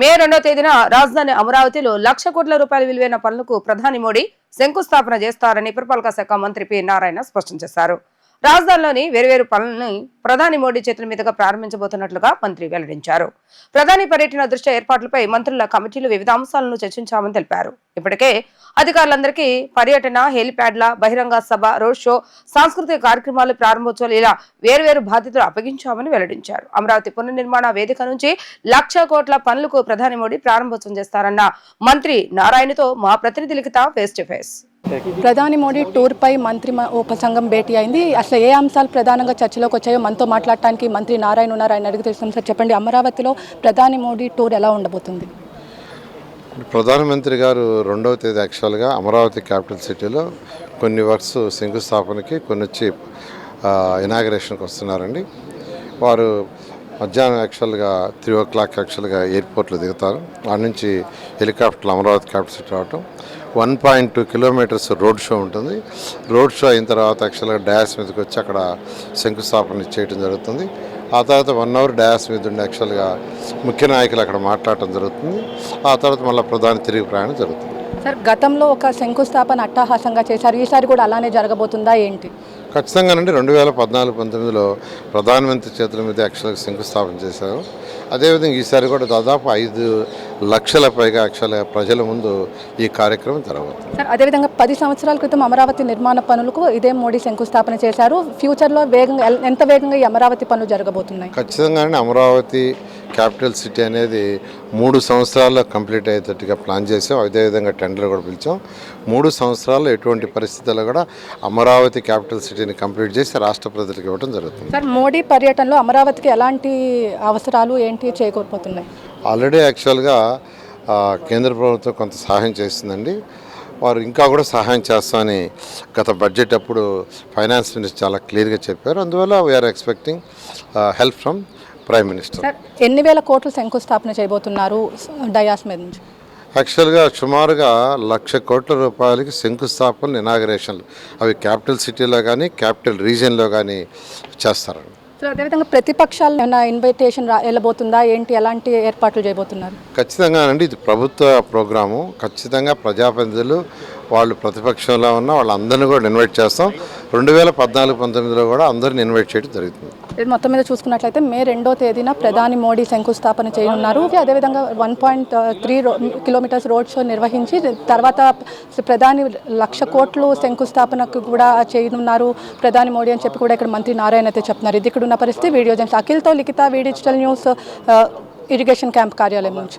మే 2వ తేదీన రాజధాని అమరావతిలో 1,00,00,000 కోట్ల రూపాయల విలువైన పనులకు ప్రధాని మోడీ శంకుస్థాపన చేస్తారని పురపాలక శాఖ మంత్రి పి నారాయణ స్పష్టం చేశారు. రాజధానిలోని వేర్వేరు పనులను ప్రధాని మోడీ చేతుల మీదుగా ప్రారంభించబోతున్నట్లుగా మంత్రి వెల్లడించారు. ప్రధాని పర్యటన దృష్ట్యా ఏర్పాట్లపై మంత్రుల కమిటీలు వివిధ అంశాలను చర్చించామని తెలిపారు. ఇప్పటికే అధికారులందరికీ పర్యటన, హెలిప్యాడ్ల, బహిరంగ సభ, రోడ్ షో, సాంస్కృతిక కార్యక్రమాలు, ప్రారంభోత్సవాలు ఇలా వేర్వేరు బాధ్యతలు అప్పగించామని వెల్లడించారు. అమరావతి పునర్నిర్మాణ వేదిక నుంచి 1,00,00,000 కోట్ల పనులకు ప్రధాని మోడీ ప్రారంభోత్సవం చేస్తారన్న మంత్రి నారాయణతో మా ప్రతినిధి లిఖిత ఫేస్ టు ఫేస్. ప్రధాని మోడీ టూర్ పై మంత్రి ఉపసంఘం భేటీ అయింది. అసలు ఏ అంశాలు ప్రధానంగా చర్చలోకి వచ్చాయో మనతో మాట్లాడటానికి మంత్రి నారాయణ ఉన్నారు. ఆయన అడిగి తెలుస్తాం. సార్ చెప్పండి, అమరావతిలో ప్రధాని మోడీ టూర్ ఎలా ఉండబోతుంది? ప్రధానమంత్రి గారు 2వ తేదీ యాక్చువల్గా అమరావతి క్యాపిటల్ సిటీలో కొన్ని వర్క్స్ శంకుస్థాపనకి, కొన్ని వచ్చి ఇనాగరేషన్కి వస్తున్నారండి. వారు మధ్యాహ్నం యాక్చువల్గా 3 o'clock యాక్చువల్గా ఎయిర్పోర్ట్లో దిగుతారు. ఆ నుంచి హెలికాప్టర్లు అమరావతి క్యాపిటల్ సిటీ రావటం, 1.2 kilometers రోడ్ షో ఉంటుంది. రోడ్ షో అయిన తర్వాత యాక్చువల్గా డాష్ మీదకి వచ్చి అక్కడ శంకుస్థాపన చేయడం జరుగుతుంది. ఆ తర్వాత 1 hour డాష్ మీద ఉండి యాక్చువల్గా ముఖ్య నాయకులు అక్కడ మాట్లాడటం జరుగుతుంది. ఆ తర్వాత మళ్ళీ ప్రధాని తిరిగి ప్రయాణం జరుగుతుంది. సార్, గతంలో ఒక శంకుస్థాపన అట్టహాసంగా చేశారు, ఈసారి కూడా అలానే జరగబోతుందా ఏంటి? ఖచ్చితంగానండి. 2014-19లో ప్రధానమంత్రి చేతుల మీద యాక్చువల్గా శంకుస్థాపన చేశారు. అదేవిధంగా ఈసారి కూడా దాదాపు 5 లక్షల పైగా యాక్చువల్గా ప్రజల ముందు ఈ కార్యక్రమం జరగబోతుంది. సార్, అదేవిధంగా 10 సంవత్సరాల క్రితం అమరావతి నిర్మాణ పనులకు ఇదే మోడీ శంకుస్థాపన చేశారు. ఫ్యూచర్లో ఎంత వేగంగా ఈ అమరావతి పనులు జరగబోతున్నాయి? ఖచ్చితంగానే అమరావతి క్యాపిటల్ సిటీ అనేది 3 సంవత్సరాల్లో కంప్లీట్ అయ్యేటట్టుగా ప్లాన్ చేసాం. అదేవిధంగా టెండర్ కూడా పిలిచాం. 3 సంవత్సరాల్లో ఎటువంటి పరిస్థితుల్లో కూడా అమరావతి క్యాపిటల్ సిటీని కంప్లీట్ చేసి రాష్ట్ర ప్రజలకు ఇవ్వడం జరుగుతుంది. సార్, మోడీ పర్యటనలో అమరావతికి ఎలాంటి అవసరాలు ఏంటి చేకూరిపోతున్నాయి? ఆల్రెడీ యాక్చువల్గా కేంద్ర ప్రభుత్వం కొంత సహాయం చేస్తుందండి. వారు ఇంకా కూడా సహాయం చేస్తామని గత బడ్జెట్ అప్పుడు ఫైనాన్స్ మినిస్టర్ చాలా క్లియర్గా చెప్పారు. అందువల్ల we are expecting help from prime minister. Sir, ఎన్ని వేల కోట్లు శంకుస్థాపన చేయబోతున్నారు డయాస్ మీద నుంచి? యాక్చువల్గా సుమారుగా 1,00,00,000 కోట్ల రూపాయలకి శంకుస్థాపనలు, ఇనాగరేషన్లు అవి క్యాపిటల్ సిటీలో కానీ క్యాపిటల్ రీజియన్లో కానీ చేస్తారండి. సో అదేవిధంగా ప్రతిపక్షాలు ఏమైనా ఇన్విటేషన్ వెళ్ళబోతుందా ఏంటి, ఎలాంటి ఏర్పాట్లు చేయబోతున్నారు? ఖచ్చితంగానండి, ఇది ప్రభుత్వ ప్రోగ్రాము. ఖచ్చితంగా ప్రజాప్రతినిధులు వాళ్ళు ప్రతిపక్షంలో ఉన్న వాళ్ళందరినీ కూడా ఇన్వైట్ చేస్తాం. 2014-19లో కూడా అందరిని ఇన్వైట్ చేయడం జరుగుతుంది. మొత్తం మీద చూసుకున్నట్లయితే మే 2వ తేదీన ప్రధాని మోడీ శంకుస్థాపన చేయనున్నారు. అదేవిధంగా 1.3 kilometers రోడ్ షో నిర్వహించి తర్వాత ప్రధాని 1,00,00,000 కోట్లు శంకుస్థాపనకు కూడా చేయనున్నారు ప్రధాని మోడీ అని చెప్పి కూడా ఇక్కడ మంత్రి నారాయణ అయితే చెప్తున్నారు. ఇది ఇక్కడ ఉన్న పరిస్థితి. వీడియో జర్నలిస్ట్ అఖిల్తో లిఖిత, వి డిజిటల్ న్యూస్, ఇరిగేషన్ క్యాంప్ కార్యాలయం నుంచి.